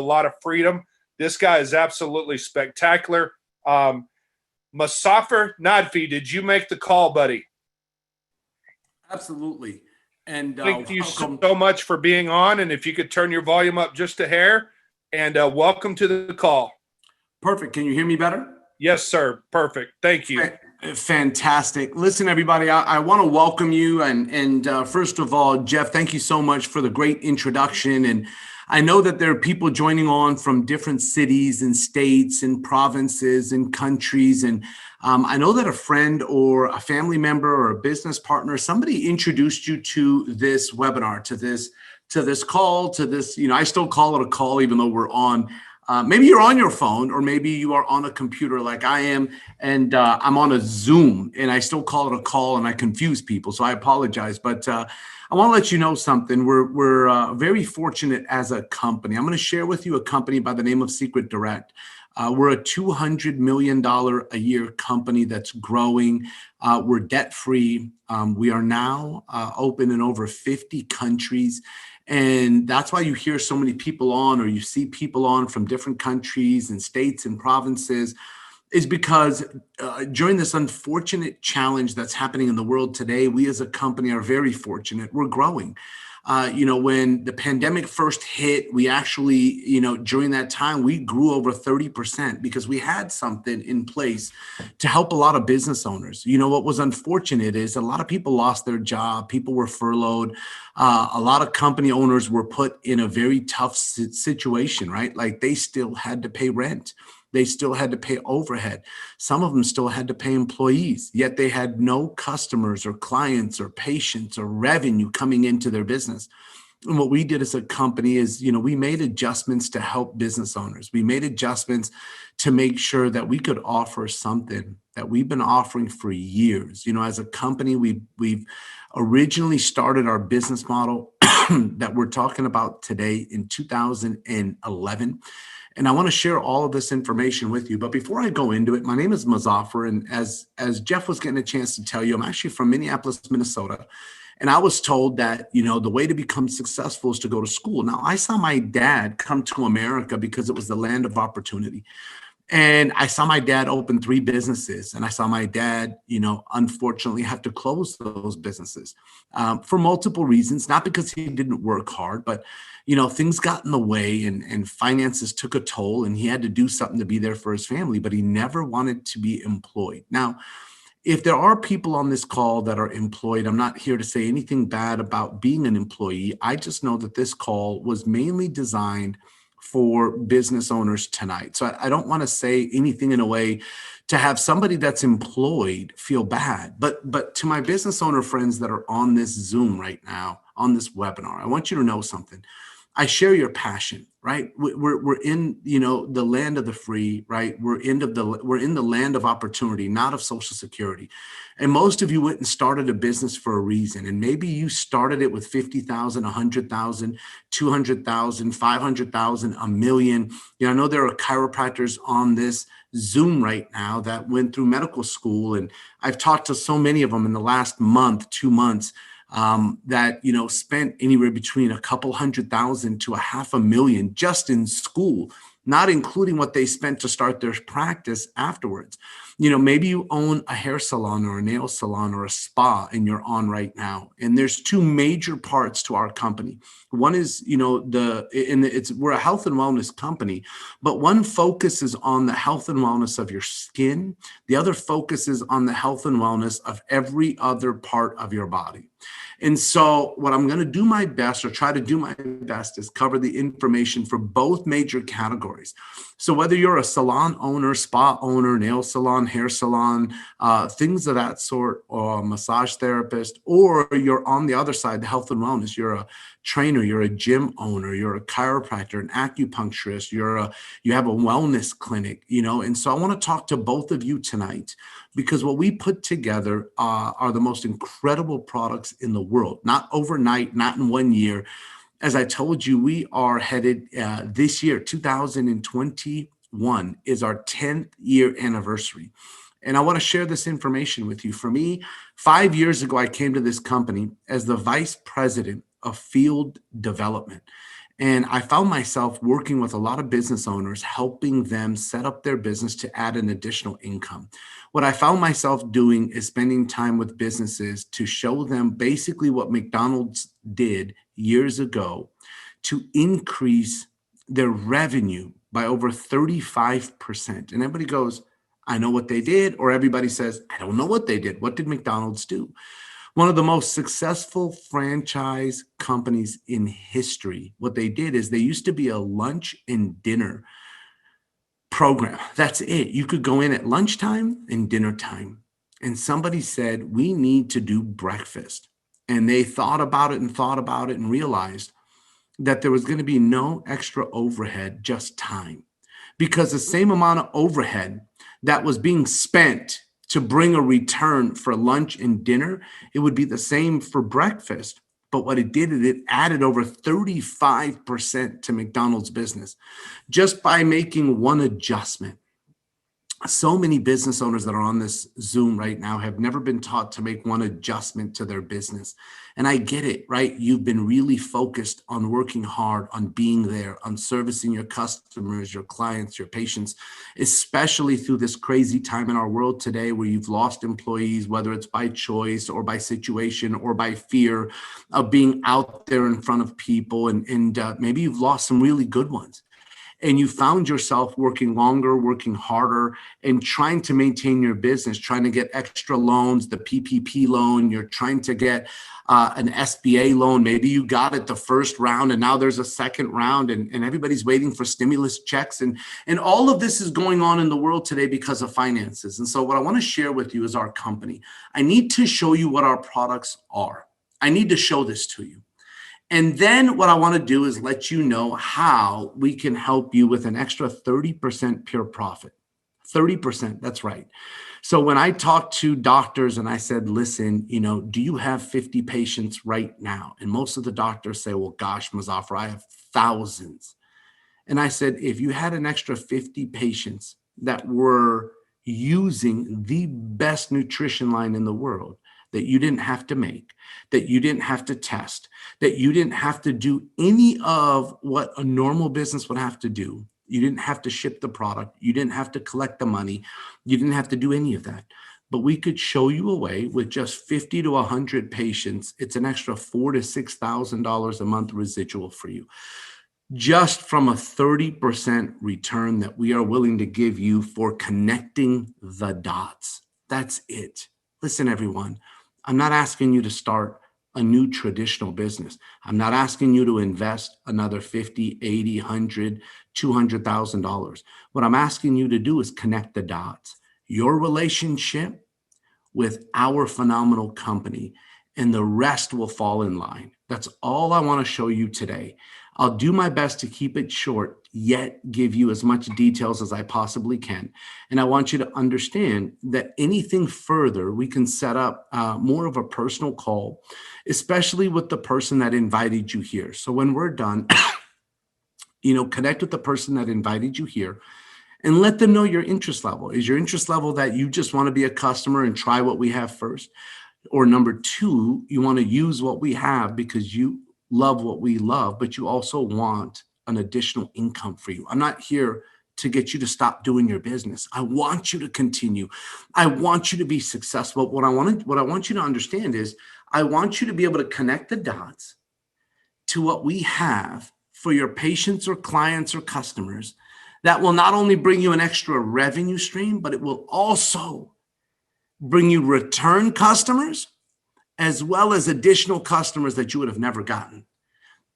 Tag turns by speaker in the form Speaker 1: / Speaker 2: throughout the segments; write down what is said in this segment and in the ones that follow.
Speaker 1: a lot of freedom. This guy is absolutely spectacular. Musafir Nadvi, did you make the call, buddy?
Speaker 2: Absolutely. And
Speaker 1: thank you
Speaker 2: welcome.
Speaker 1: so much for being on. And if you could turn your volume up just a hair, and welcome to the call.
Speaker 2: Perfect. Can you hear me better?
Speaker 1: Yes, sir. Perfect. Thank you.
Speaker 2: Fantastic. Listen, everybody, I want to welcome you. And first of all, Jeff, thank you so much for the great introduction. And I know that there are people joining on from different cities and states and provinces and countries. And I know that a friend or a family member or a business partner, somebody introduced you to this webinar, to this call, to this, I still call it a call, even though we're on. Maybe you're on your phone, or maybe you are on a computer like I am, and I'm on a Zoom, and I still call it a call, and I confuse people, so I apologize. But I want to let you know something. We're very fortunate as a company. I'm going to share with you a company by the name of Secret Direct. We're a $200 million a year company that's growing. We're debt-free. We are now open in over 50 countries. And that's why you hear so many people on, or you see people on from different countries and states and provinces, is because during this unfortunate challenge that's happening in the world today, we as a company are very fortunate. We're growing. When the pandemic first hit, we actually, during that time, we grew over 30% because we had something in place to help a lot of business owners. What was unfortunate is a lot of people lost their job. People were furloughed. A lot of company owners were put in a very tough situation, right? Like they still had to pay rent. They still had to pay overhead. Some of them still had to pay employees, yet they had no customers or clients or patients or revenue coming into their business. And what we did as a company is, we made adjustments to help business owners. We made adjustments to make sure that we could offer something that we've been offering for years. As a company, we've originally started our business model that we're talking about today in 2011. And I want to share all of this information with you. But before I go into it, my name is Musafir. And as Jeff was getting a chance to tell you, I'm actually from Minneapolis, Minnesota. And I was told that, the way to become successful is to go to school. Now, I saw my dad come to America because it was the land of opportunity. And I saw my dad open 3 businesses, and I saw my dad, unfortunately have to close those businesses for multiple reasons, not because he didn't work hard, but, things got in the way and finances took a toll, and he had to do something to be there for his family, but he never wanted to be employed. Now, if there are people on this call that are employed, I'm not here to say anything bad about being an employee. I just know that this call was mainly designed for business owners tonight. So I don't want to say anything in a way to have somebody that's employed feel bad. But to my business owner friends that are on this Zoom right now, on this webinar, I want you to know something. I share your passion, right? We're in, the land of the free, right? We're in the land of opportunity, not of Social Security. And most of you went and started a business for a reason. And maybe you started it with 50,000, 100,000, 200,000, 500,000, a million. I know there are chiropractors on this Zoom right now that went through medical school. And I've talked to so many of them in the last month, 2 months, that, spent anywhere between a couple 100,000 to $500,000 just in school, not including what they spent to start their practice afterwards. Maybe you own a hair salon or a nail salon or a spa and you're on right now. And there's 2 major parts to our company. One is, we're a health and wellness company, but one focuses on the health and wellness of your skin. The other focuses on the health and wellness of every other part of your body. And so what I'm going to do my best, or try to do my best, is cover the information for both major categories. So whether you're a salon owner, spa owner, nail salon, hair salon, things of that sort, or a massage therapist, or you're on the other side, the health and wellness, you're a trainer, you're a gym owner, you're a chiropractor, an acupuncturist, you have a wellness clinic, and so I want to talk to both of you tonight, because what we put together are the most incredible products in the world, not overnight, not in 1 year. As I told you, we are headed this year, 2021 is our 10th year anniversary. And I want to share this information with you. For me, 5 years ago, I came to this company as the vice president of field development. And I found myself working with a lot of business owners, helping them set up their business to add an additional income. What I found myself doing is spending time with businesses to show them basically what McDonald's did years ago to increase their revenue by over 35%. And everybody goes, I know what they did. Or everybody says, I don't know what they did. What did McDonald's do? One of the most successful franchise companies in history. What they did is they used to be a lunch and dinner program. That's it. You could go in at lunchtime and dinner time. And somebody said, we need to do breakfast. And they thought about it and realized that there was going to be no extra overhead, just time. Because the same amount of overhead that was being spent to bring a return for lunch and dinner, it would be the same for breakfast. But what it did is it added over 35% to McDonald's business just by making one adjustment. So many business owners that are on this Zoom right now have never been taught to make one adjustment to their business. And I get it, right? You've been really focused on working hard, on being there, on servicing your customers, your clients, your patients, especially through this crazy time in our world today where you've lost employees, whether it's by choice or by situation or by fear of being out there in front of people. And maybe you've lost some really good ones. And you found yourself working longer, working harder, and trying to maintain your business, trying to get extra loans, the PPP loan, you're trying to get an SBA loan. Maybe you got it the first round and now there's a second round and everybody's waiting for stimulus checks. And all of this is going on in the world today because of finances. And so what I want to share with you is our company. I need to show you what our products are. I need to show this to you. And then what I want to do is let you know how we can help you with an extra 30% pure profit. 30%, that's right. So when I talked to doctors and I said, listen, do you have 50 patients right now? And most of the doctors say, well, gosh, Muzaffar, I have thousands. And I said, if you had an extra 50 patients that were using the best nutrition line in the world, that you didn't have to make, that you didn't have to test, that you didn't have to do any of what a normal business would have to do. You didn't have to ship the product. You didn't have to collect the money. You didn't have to do any of that. But we could show you a way with just 50 to 100 patients. It's an extra $4,000 to $6,000 a month residual for you. Just from a 30% return that we are willing to give you for connecting the dots. That's it. Listen, everyone. I'm not asking you to start a new traditional business. I'm not asking you to invest another $50, $80, $100, $200,000. What I'm asking you to do is connect the dots. Your relationship with our phenomenal company, and the rest will fall in line. That's all I want to show you today. I'll do my best to keep it short, yet give you as much details as I possibly can. And I want you to understand that anything further, we can set up more of a personal call, especially with the person that invited you here. So when we're done, connect with the person that invited you here and let them know your interest level. Is your interest level that you just want to be a customer and try what we have first? Or number two, you want to use what we have because you love what we love, but you also want an additional income for you. I'm not here to get you to stop doing your business. I want you to continue. I want you to be successful. What I want you to understand is I want you to be able to connect the dots to what we have for your patients or clients or customers that will not only bring you an extra revenue stream, but it will also bring you return customers as well as additional customers that you would have never gotten.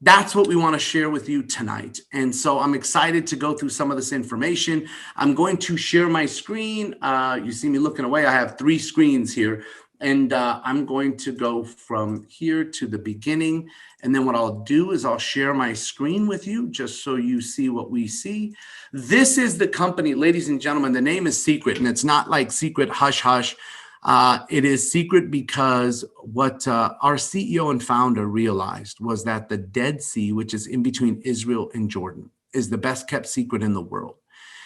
Speaker 2: That's what we want to share with you tonight. And so I'm excited to go through some of this information. I'm going to share my screen. You see me looking away. I have 3 screens here. And I'm going to go from here to the beginning. And then what I'll do is I'll share my screen with you just so you see what we see. This is the company, ladies and gentlemen. The name is Secret, and it's not like secret hush hush. It is secret because what our CEO and founder realized was that the Dead Sea, which is in between Israel and Jordan, is the best kept secret in the world.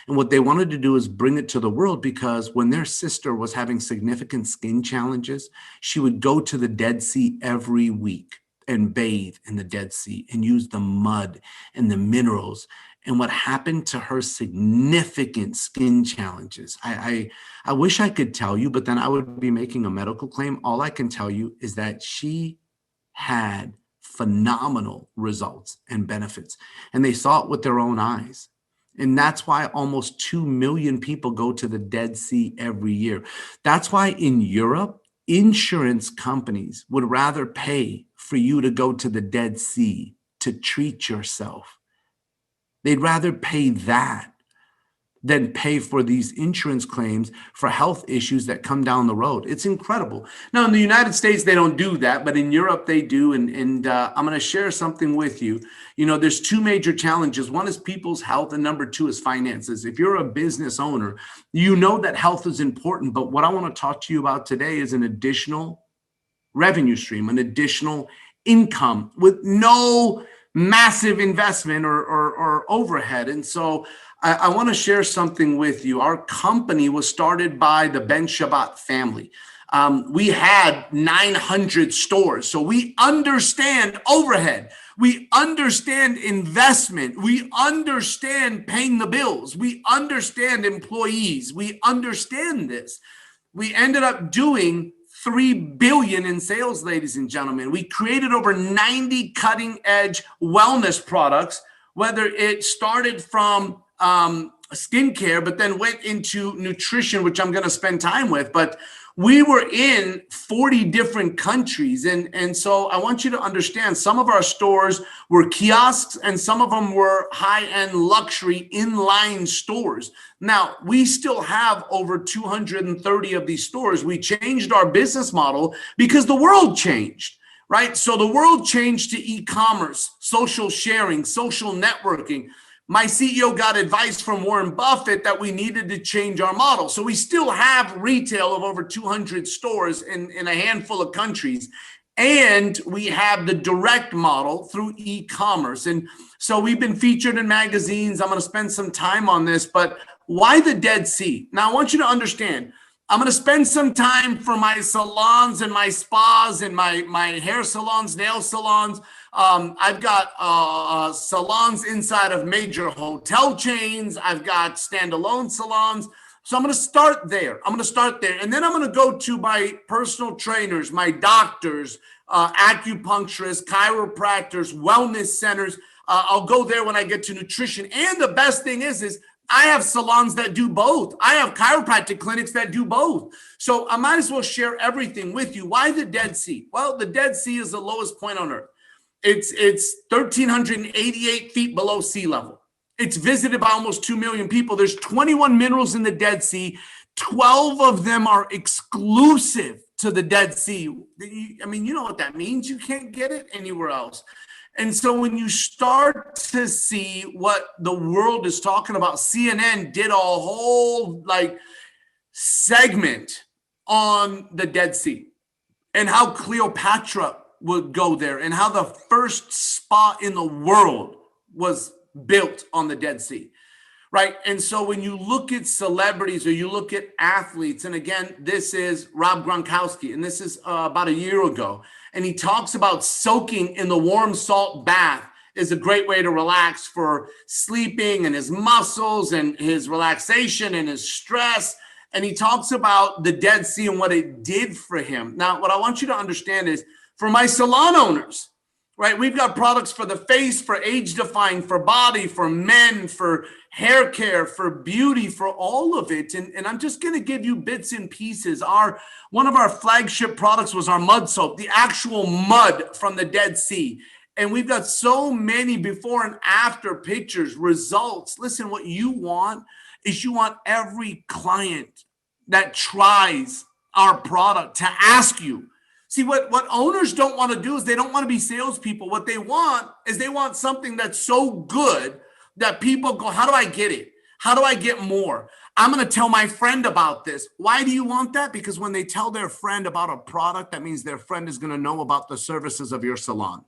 Speaker 2: And what they wanted to do is bring it to the world because when their sister was having significant skin challenges, she would go to the Dead Sea every week. and bathe in the Dead Sea and use the mud and the minerals. And what happened to her significant skin challenges. I wish I could tell you, but then I would be making a medical claim. All I can tell you is that she had phenomenal results and benefits, and they saw it with their own eyes. And that's why almost 2 million people go to the Dead Sea every year. That's why in Europe, insurance companies would rather pay for you to go to the Dead Sea to treat yourself. They'd rather pay that than pay for these insurance claims for health issues that come down the road. It's incredible. Now, in the United States, they don't do that, but in Europe, they do. And I'm going to share something with you. You know, there's two major challenges. One is people's health, and number two is finances. If you're a business owner, you know that health is important. But what I want to talk to you about today is an additional revenue stream, an additional income with no massive investment or overhead. And so I want to share something with you. Our company was started by the Ben Shabbat family. We had 900 stores. So we understand overhead. We understand investment. We understand paying the bills. We understand employees. We understand this. We ended up doing $3 billion in sales, ladies and gentlemen. We created over 90 cutting edge wellness products, whether it started from skincare, but then went into nutrition, which I'm going to spend time with. But we were in 40 different countries. And so I want you to understand some of our stores were kiosks and some of them were high-end luxury inline stores. Now, we still have over 230 of these stores. We changed our business model because the world changed. Right? So the world changed to e-commerce, social sharing, social networking. My CEO got advice from Warren Buffett that we needed to change our model. So we still have retail of over 200 stores in a handful of countries. And we have the direct model through e-commerce. And so we've been featured in magazines. I'm going to spend some time on this, but why the Dead Sea? Now, I want you to understand, I'm going to spend some time for my salons and my spas and my hair salons, nail salons. I've got salons inside of major hotel chains. I've got standalone salons. So I'm going to start there. And then I'm going to go to my personal trainers, my doctors, acupuncturists, chiropractors, wellness centers. I'll go there when I get to nutrition. And the best thing is I have salons that do both. I have chiropractic clinics that do both. So I might as well share everything with you. Why the Dead Sea? Well, the Dead Sea is the lowest point on earth. It's 1,388 feet below sea level. It's visited by almost 2 million people. There's 21 minerals in the Dead Sea. 12 of them are exclusive to the Dead Sea. I mean, you know what that means. You can't get it anywhere else. And so when you start to see what the world is talking about, CNN did a whole segment on the Dead Sea and how Cleopatra would go there and how the first spa in the world was built on the Dead Sea, right? And so when you look at celebrities or you look at athletes, and again, this is Rob Gronkowski, and this is about a year ago, and he talks about soaking in the warm salt bath is a great way to relax for sleeping and his muscles and his relaxation and his stress. And he talks about the Dead Sea and what it did for him. Now, what I want you to understand is for my salon owners, right? We've got products for the face, for age defying, for body, for men, for hair care, for beauty, for all of it. And I'm just going to give you bits and pieces. One of our flagship products was our mud soap, the actual mud from the Dead Sea. And we've got so many before and after pictures, results. Listen, what you want is you want every client that tries our product to ask you. See, what owners don't want to do is they don't want to be salespeople. What they want is they want something that's so good that people go, how do I get it? How do I get more? I'm going to tell my friend about this. Why do you want that? Because when they tell their friend about a product, that means their friend is going to know about the services of your salon.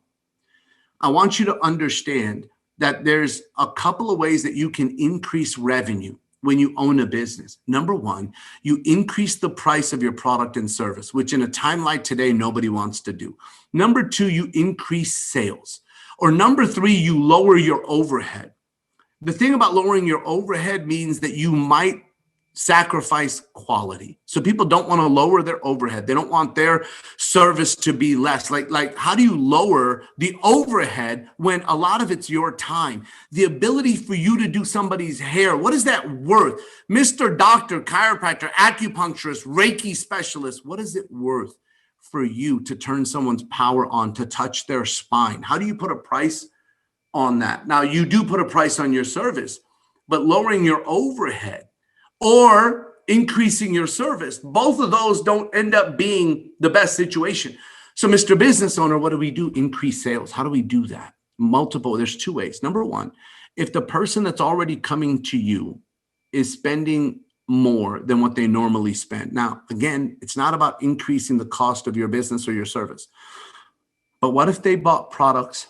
Speaker 2: I want you to understand that there's a couple of ways that you can increase revenue when you own a business? Number one, you increase the price of your product and service, which in a time like today, nobody wants to do. Number two, you increase sales. Or number three, you lower your overhead. The thing about lowering your overhead means that you might sacrifice quality. So people don't want to lower their overhead. They don't want their service to be less. Like how do you lower the overhead when a lot of it's your time? The ability for you to do somebody's hair, what is that worth? Mr. Doctor, chiropractor, acupuncturist, Reiki specialist, what is it worth for you to turn someone's power on, to touch their spine? How do you put a price on that? Now, you do put a price on your service, but lowering your overhead or increasing your service, both of those don't end up being the best situation. So, Mr. Business Owner, what do we do? Increase sales. How do we do that? There's two ways. Number one, if the person that's already coming to you is spending more than what they normally spend. Now, again, it's not about increasing the cost of your business or your service. But what if they bought products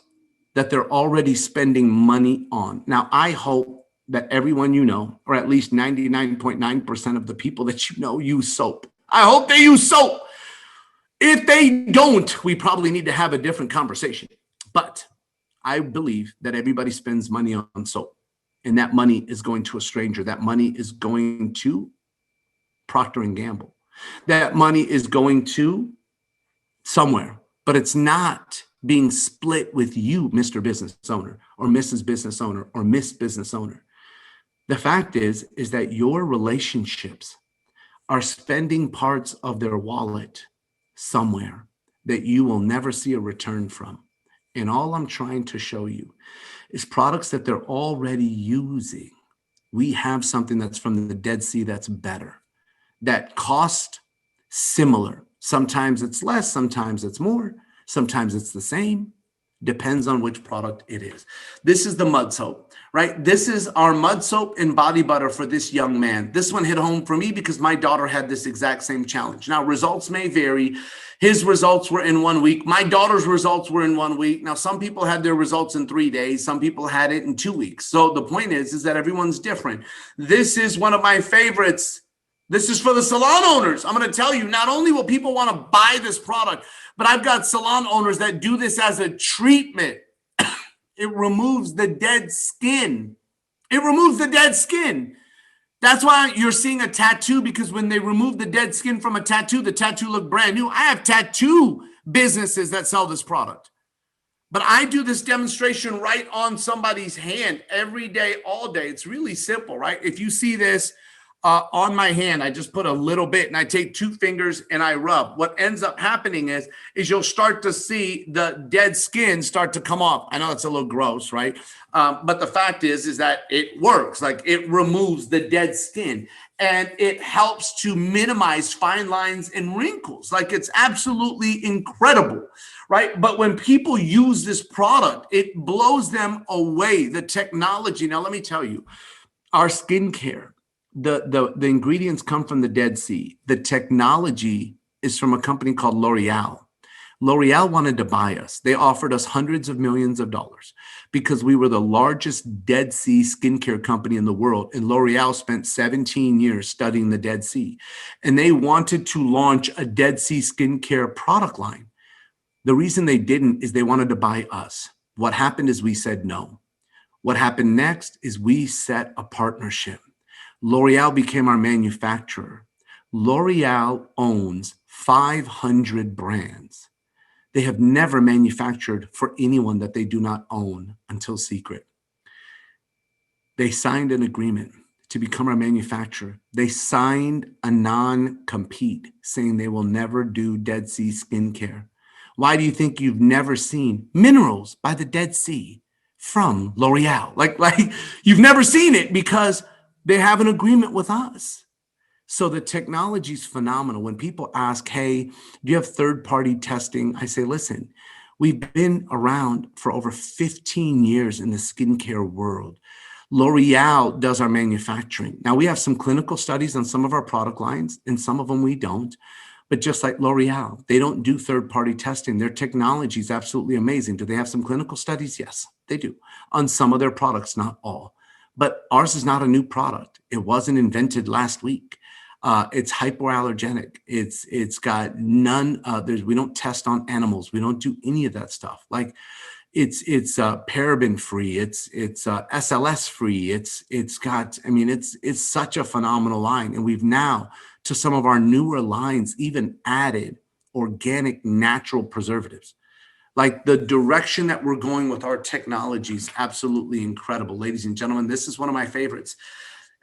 Speaker 2: that they're already spending money on? Now, I hope that everyone you know, or at least 99.9% of the people that you know, use soap. I hope they use soap. If they don't, we probably need to have a different conversation. But I believe that everybody spends money on soap, and that money is going to a stranger. That money is going to Procter & Gamble. That money is going to somewhere, but it's not being split with you, Mr. Business Owner, or Mrs. Business Owner, or Miss Business Owner. The fact is that your relationships are spending parts of their wallet somewhere that you will never see a return from. And all I'm trying to show you is products that they're already using. We have something that's from the Dead Sea that's better, that cost similar. Sometimes it's less, sometimes it's more, sometimes it's the same. Depends on which product it is. This is the mud soap, right? This is our mud soap and body butter for this young man. This one hit home for me because my daughter had this exact same challenge. Now, results may vary. His results were in 1 week. My daughter's results were in 1 week. Now, some people had their results in 3 days. Some people had it in 2 weeks. So the point is that everyone's different. This is one of my favorites. This is for the salon owners. I'm going to tell you, not only will people want to buy this product, but I've got salon owners that do this as a treatment. It removes the dead skin. It removes the dead skin. That's why you're seeing a tattoo, because when they remove the dead skin from a tattoo, the tattoo look brand new. I have tattoo businesses that sell this product. But I do this demonstration right on somebody's hand every day, all day. It's really simple, right? If you see this, on my hand, I just put a little bit and I take 2 fingers and I rub. What ends up happening is you'll start to see the dead skin start to come off. I know it's a little gross, right? But the fact is that it works. Like, it removes the dead skin and it helps to minimize fine lines and wrinkles. Like, it's absolutely incredible, right? But when people use this product, it blows them away. The technology. Now, let me tell you, our skincare, the ingredients come from the Dead Sea. The technology is from a company called L'Oreal. L'Oreal wanted to buy us. They offered us hundreds of millions of dollars because we were the largest Dead Sea skincare company in the world. And L'Oreal spent 17 years studying the Dead Sea. And they wanted to launch a Dead Sea skincare product line. The reason they didn't is they wanted to buy us. What happened is we said no. What happened next is we set a partnership. L'Oreal became our manufacturer. L'Oreal owns 500 brands. They have never manufactured for anyone that they do not own until Secret. They signed an agreement to become our manufacturer. They signed a non-compete saying they will never do Dead Sea skincare. Why do you think you've never seen minerals by the Dead Sea from L'Oreal? Like you've never seen it because they have an agreement with us. So the technology is phenomenal. When people ask, hey, do you have third-party testing? I say, listen, we've been around for over 15 years in the skincare world. L'Oreal does our manufacturing. Now, we have some clinical studies on some of our product lines, and some of them we don't. But just like L'Oreal, they don't do third-party testing. Their technology is absolutely amazing. Do they have some clinical studies? Yes, they do. On some of their products, not all. but ours is not a new product. It wasn't invented last week. It's hypoallergenic. It's got none. We don't test on animals. We don't do any of that stuff. Like it's paraben free. It's SLS free. It's got. I mean, it's such a phenomenal line. And we've now, to some of our newer lines, even added organic, natural preservatives. Like the direction that we're going with our technology is absolutely incredible, ladies and gentlemen. This is one of my favorites.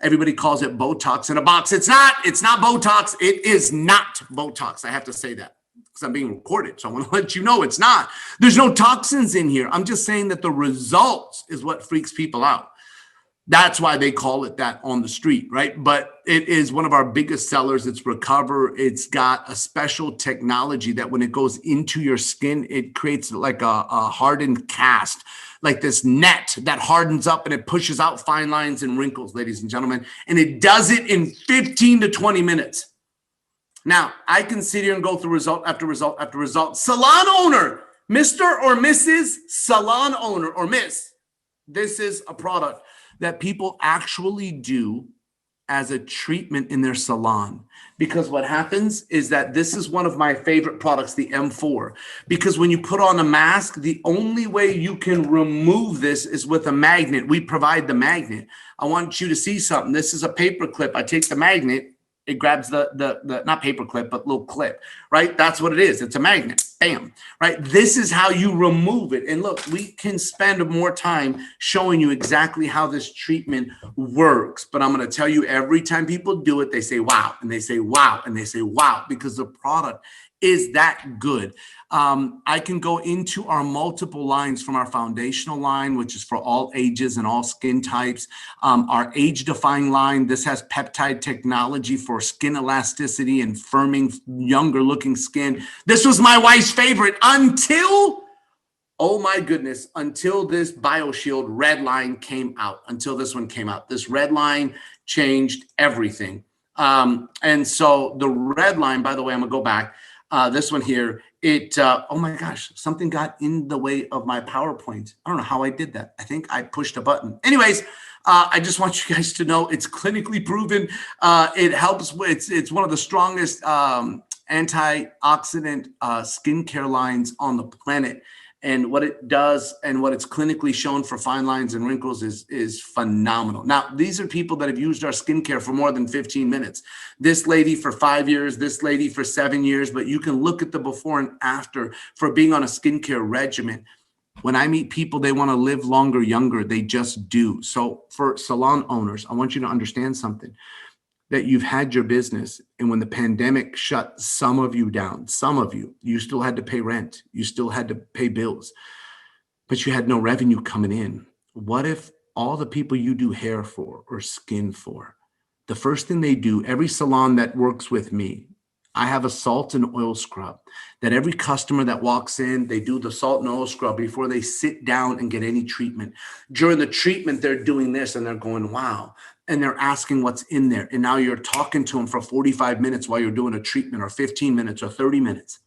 Speaker 2: Everybody calls it Botox in a box. It's not Botox. It is not Botox. I have to say that because I'm being recorded. So I want to let you know it's not. There's no toxins in here. I'm just saying that the results is what freaks people out. That's why they call it that on the street, right? But it is one of our biggest sellers. It's Recover. It's got a special technology that when it goes into your skin, it creates like a hardened cast, like this net that hardens up and it pushes out fine lines and wrinkles, ladies and gentlemen. And it does it in 15 to 20 minutes. Now, I can sit here and go through result after result after result. Salon owner, Mr. or Mrs. Salon owner or Miss, this is a product that people actually do as a treatment in their salon. Because what happens is that this is one of my favorite products, the M4. Because when you put on a mask, the only way you can remove this is with a magnet. We provide the magnet. I want you to see something. This is a paper clip. I take the magnet. It grabs the not paper clip, but little clip, right? That's what it is. It's a magnet. Bam, right? This is how you remove it. And look, we can spend more time showing you exactly how this treatment works. But I'm going to tell you, every time people do it, they say, wow, and they say, wow, and they say, wow, because the product is that good. I can go into our multiple lines from our foundational line, which is for all ages and all skin types. Our age-defying line, this has peptide technology for skin elasticity and firming younger-looking skin. This was my wife's favorite until, oh my goodness, until this BioShield red line came out, until this one came out. This red line changed everything. And so the red line, by the way, I'm going to go back. This one here, oh my gosh, something got in the way of my PowerPoint. I don't know how I did that. I think I pushed a button. Anyways, I just want you guys to know it's clinically proven. It helps with, it's one of the strongest antioxidant skincare lines on the planet. And what it does and what it's clinically shown for fine lines and wrinkles is phenomenal. Now, these are people that have used our skincare for more than 15 minutes. This lady for 5 years, this lady for 7 years, but you can look at the before and after for being on a skincare regimen. When I meet people, they want to live longer, younger. They just do. So for salon owners, I want you to understand something. That you've had your business, and when the pandemic shut some of you down, some of you still had to pay rent, you still had to pay bills, but you had no revenue coming in. What if all the people you do hair for or skin for, the first thing they do, every salon that works with me, I have a salt and oil scrub that every customer that walks in, they do the salt and oil scrub before they sit down and get any treatment. During the treatment, they're doing this and they're going, wow. And they're asking what's in there. And now you're talking to them for 45 minutes while you're doing a treatment, or 15 minutes or 30 minutes.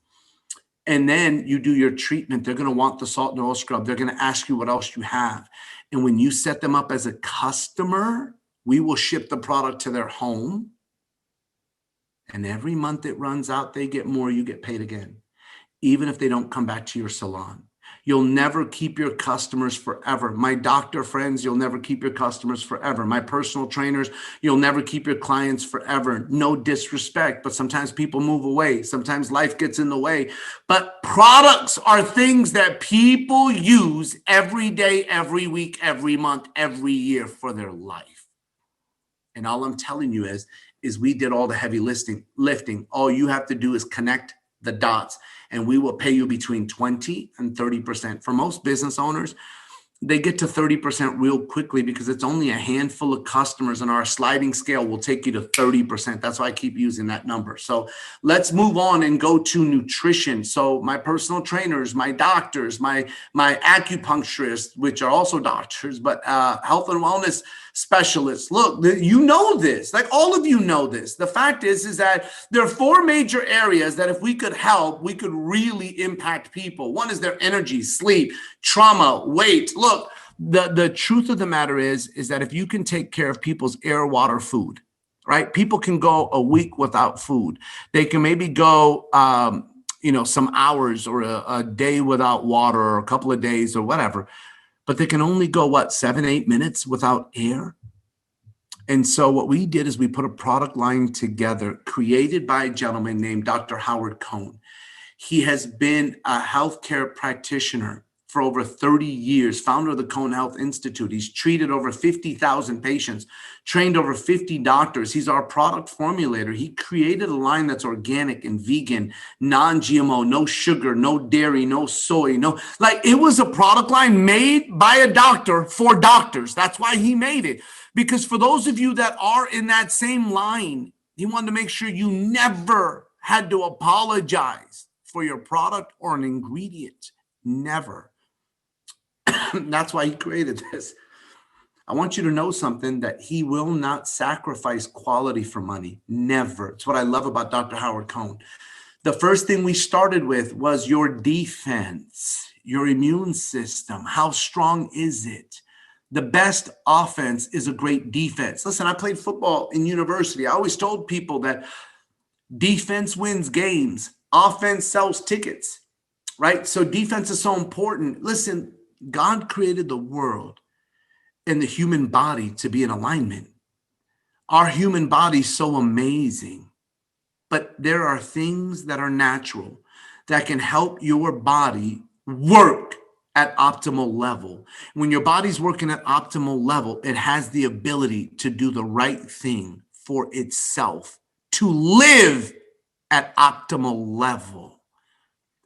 Speaker 2: And then you do your treatment. They're going to want the salt and oil scrub. They're going to ask you what else you have. And when you set them up as a customer, we will ship the product to their home. And every month it runs out, they get more, you get paid again, even if they don't come back to your salon. You'll never keep your customers forever. My doctor friends, you'll never keep your customers forever. My personal trainers, you'll never keep your clients forever. No disrespect, but sometimes people move away. Sometimes life gets in the way. But products are things that people use every day, every week, every month, every year for their life. And all I'm telling you is we did all the heavy lifting. All you have to do is connect the dots, and we will pay you between 20 and 30%. For most business owners, they get to 30% real quickly because it's only a handful of customers, and our sliding scale will take you to 30%. That's why I keep using that number. So let's move on and go to nutrition. So my personal trainers, my doctors, my acupuncturists, which are also doctors, but health and wellness specialists. Look, you know this, like all of you know this. The fact is that there are 4 major areas that if we could help, we could really impact people. One is their energy, sleep, trauma, weight. Look, the truth of the matter is that if you can take care of people's air, water, food, right? People can go a week without food. They can maybe go, some hours or a day without water or a couple of days or whatever, but they can only go 7, 8 minutes without air. And so what we did is we put a product line together created by a gentleman named Dr. Howard Cohn. He has been a healthcare practitioner for over 30 years, founder of the Cohn Health Institute. He's treated over 50,000 patients, trained over 50 doctors. He's our product formulator. He created a line that's organic and vegan, non-GMO, no sugar, no dairy, no soy, it was a product line made by a doctor for doctors. That's why he made it. Because for those of you that are in that same line, he wanted to make sure you never had to apologize for your product or an ingredient. Never. That's why he created this. I want you to know something, that he will not sacrifice quality for money. Never. It's what I love about Dr. Howard Cohn. The first thing we started with was your defense, your immune system. How strong is it? The best offense is a great defense. Listen, I played football in university. I always told people that defense wins games, offense sells tickets, right? So defense is so important. Listen, God created the world and the human body to be in alignment. Our human body is so amazing, but there are things that are natural that can help your body work at optimal level. When your body's working at optimal level, it has the ability to do the right thing for itself, to live at optimal level.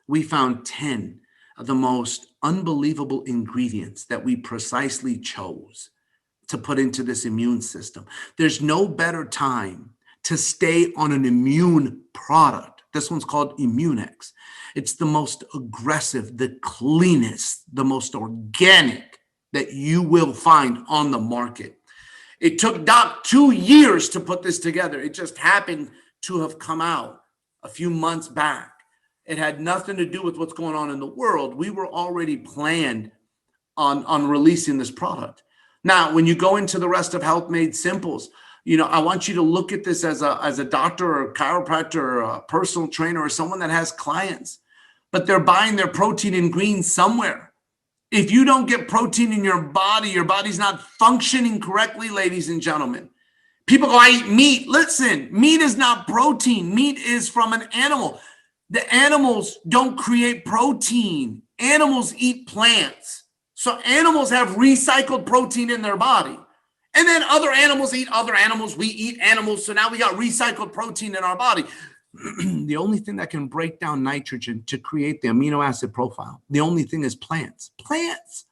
Speaker 2: We found 10 of the most unbelievable ingredients that we precisely chose to put into this immune system. There's no better time to stay on an immune product. This one's called Immunex. It's the most aggressive, the cleanest, the most organic that you will find on the market. It took Doc 2 years to put this together. It just happened to have come out a few months back. It had nothing to do with what's going on in the world. We were already planned on releasing this product. Now, when you go into the rest of Health Made Simples, I want you to look at this as a doctor or a chiropractor or a personal trainer or someone that has clients, but they're buying their protein in greens somewhere. If you don't get protein in your body's not functioning correctly, ladies and gentlemen. People go, I eat meat. Listen, meat is not protein. Meat is from an animal. The animals don't create protein. Animals eat plants. So animals have recycled protein in their body. And then other animals eat other animals. We eat animals. So now we got recycled protein in our body. The only thing that can break down nitrogen to create the amino acid profile, the only thing is plants. Plants.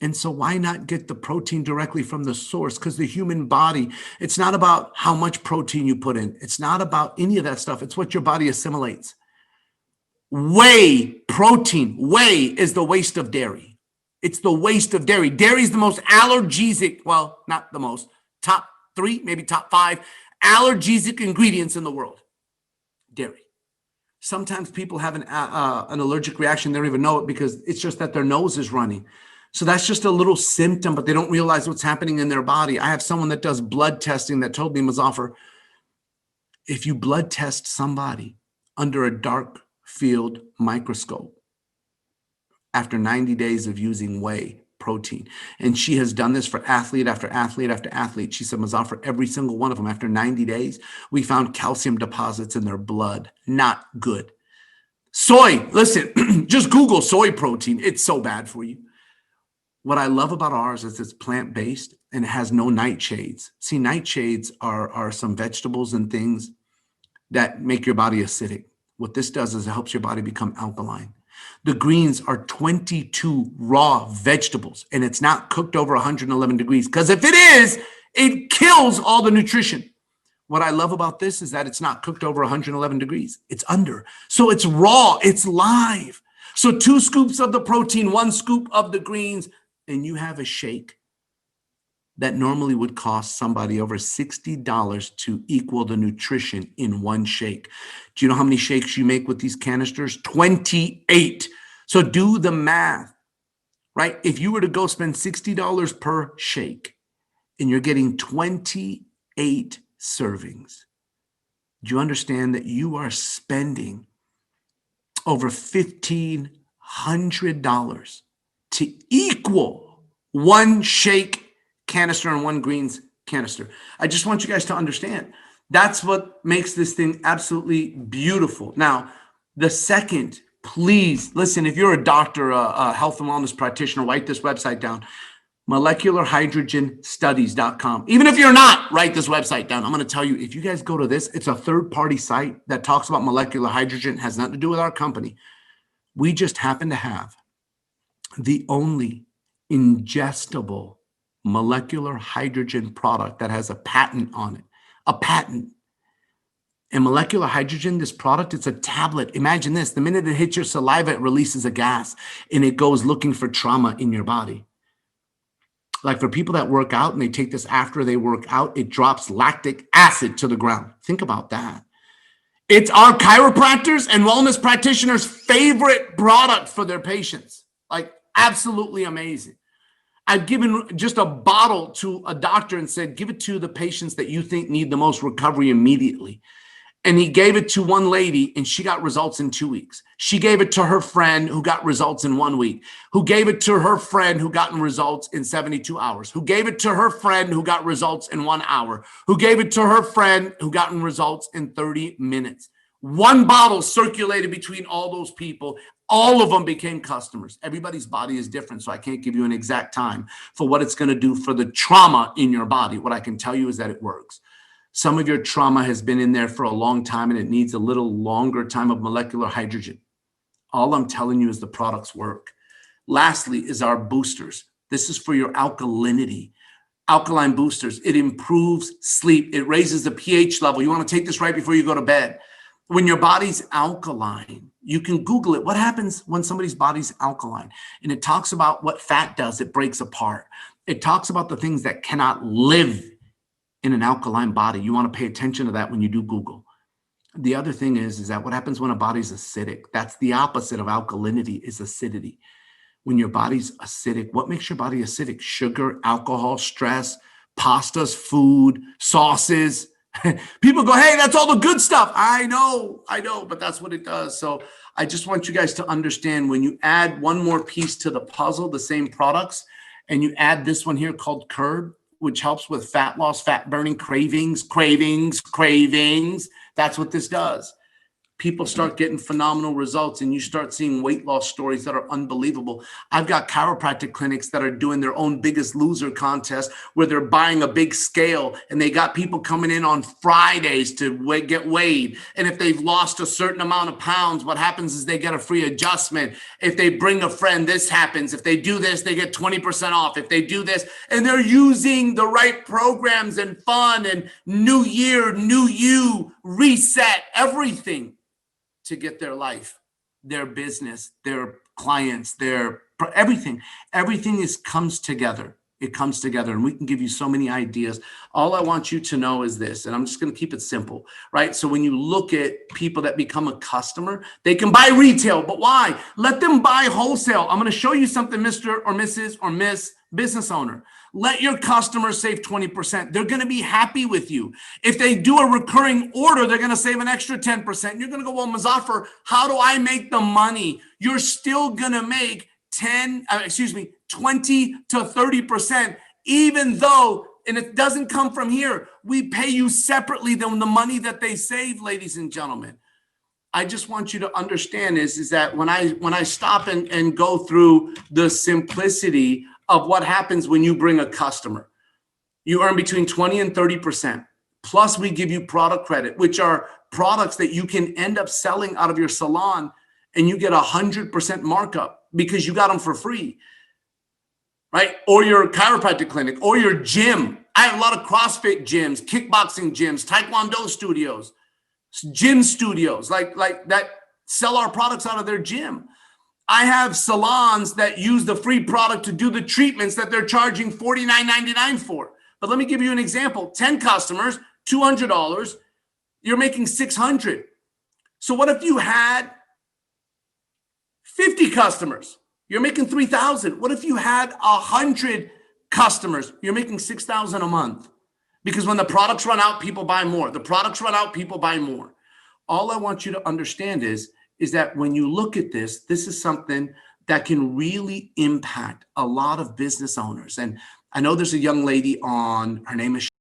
Speaker 2: And so why not get the protein directly from the source? Because the human body, it's not about how much protein you put in. It's not about any of that stuff. It's what your body assimilates. Whey is the waste of dairy. It's the waste of dairy. Dairy is the most allergesic, well, not the most, top 3, maybe top 5 allergesic ingredients in the world. Dairy. Sometimes people have an allergic reaction. They don't even know it because it's just that their nose is running. So that's just a little symptom, but they don't realize what's happening in their body. I have someone that does blood testing that told me, Mazafar, if you blood test somebody under a dark field microscope after 90 days of using whey protein, and she has done this for athlete after athlete after athlete, she said, Mazafar, every single one of them, after 90 days, we found calcium deposits in their blood. Not good. Soy, listen, just Google soy protein. It's so bad for you. What I love about ours is it's plant-based and it has no nightshades. See, nightshades are some vegetables and things that make your body acidic. What this does is it helps your body become alkaline. The greens are 22 raw vegetables, and it's not cooked over 111 degrees, because if it is, it kills all the nutrition. What I love about this is that it's not cooked over 111 degrees. It's under. So it's raw. It's live. So 2 scoops of the protein, 1 scoop of the greens, and you have a shake that normally would cost somebody over $60 to equal the nutrition in 1 shake. Do you know how many shakes you make with these canisters? 28. So do the math, right? If you were to go spend $60 per shake and you're getting 28 servings, do you understand that you are spending over $1,500 to equal one shake canister and one greens canister? I just want you guys to understand that's what makes this thing absolutely beautiful. Now, the second, please listen, if you're a doctor, a health and wellness practitioner, write this website down, molecularhydrogenstudies.com. Even if you're not, write this website down. I'm going to tell you, if you guys go to this, it's a third-party site that talks about molecular hydrogen. It has nothing to do with our company. We just happen to have the only ingestible molecular hydrogen product that has a patent on it. A patent. And molecular hydrogen, this product, it's a tablet. Imagine this. The minute it hits your saliva, it releases a gas and it goes looking for trauma in your body. Like for people that work out and they take this after they work out, it drops lactic acid to the ground. Think about that. It's our chiropractors and wellness practitioners' favorite product for their patients. Like absolutely amazing. I've given just a bottle to a doctor and said, give it to the patients that you think need the most recovery immediately. And he gave it to one lady and she got results in 2 weeks. She gave it to her friend who got results in 1 week, who gave it to her friend who got results in 72 hours, who gave it to her friend who got results in 1 hour, who gave it to her friend who got results in 30 minutes. One bottle circulated between all those people. All of them became customers. Everybody's body is different, so I can't give you an exact time for what it's going to do for the trauma in your body. What I can tell you is that it works. Some of your trauma has been in there for a long time and it needs a little longer time of molecular hydrogen. All I'm telling you is the products work. Lastly is our boosters. This is for your alkalinity. Alkaline boosters. It improves sleep. It raises the pH level. You want to take this right before you go to bed. When your body's alkaline, you can Google it. What happens when somebody's body's alkaline? And it talks about what fat does. It breaks apart. It talks about the things that cannot live in an alkaline body. You want to pay attention to that when you do Google. The other thing is that what happens when a body's acidic? That's the opposite of alkalinity, is acidity. When your body's acidic, what makes your body acidic? Sugar, alcohol, stress, pastas, food, sauces. People go, hey, that's all the good stuff. I know, but that's what it does. So I just want you guys to understand, when you add one more piece to the puzzle, the same products, and you add this one here called Curb, which helps with fat loss, fat burning, cravings. That's what this does. People start getting phenomenal results and you start seeing weight loss stories that are unbelievable. I've got chiropractic clinics that are doing their own Biggest Loser contest where they're buying a big scale and they got people coming in on Fridays to get weighed. And if they've lost a certain amount of pounds, what happens is they get a free adjustment. If they bring a friend, this happens. If they do this, they get 20% off. If they do this, and they're using the right programs and fun and new year, new you, reset, everything to get their life, their business, their clients, their everything. Everything comes together. It comes together, and we can give you so many ideas. All I want you to know is this, and I'm just going to keep it simple, right? So when you look at people that become a customer, they can buy retail, but why? Let them buy wholesale. I'm going to show you something, Mr. or Mrs. or Miss Business Owner. Let your customers save 20%. They're going to be happy with you. If they do a recurring order, they're going to save an extra 10%. You're going to go, well, Muzaffar, how do I make the money? You're still going to make 20 to 30%, even though, and it doesn't come from here, we pay you separately than the money that they save, ladies and gentlemen. I just want you to understand is that when I stop and go through the simplicity of what happens when you bring a customer, you earn between 20 and 30%. Plus we give you product credit, which are products that you can end up selling out of your salon and you get 100% markup because you got them for free, right? Or your chiropractic clinic or your gym. I have a lot of CrossFit gyms, kickboxing gyms, Taekwondo studios, gym studios like that sell our products out of their gym. I have salons that use the free product to do the treatments that they're charging $49.99 for. But let me give you an example. 10 customers, $200, you're making $600. So what if you had 50 customers? You're making 3,000. What if you had 100 customers? You're making 6,000 a month. Because when the products run out, people buy more. The products run out, people buy more. All I want you to understand is that when you look at this, this is something that can really impact a lot of business owners. And I know there's a young lady on, her name is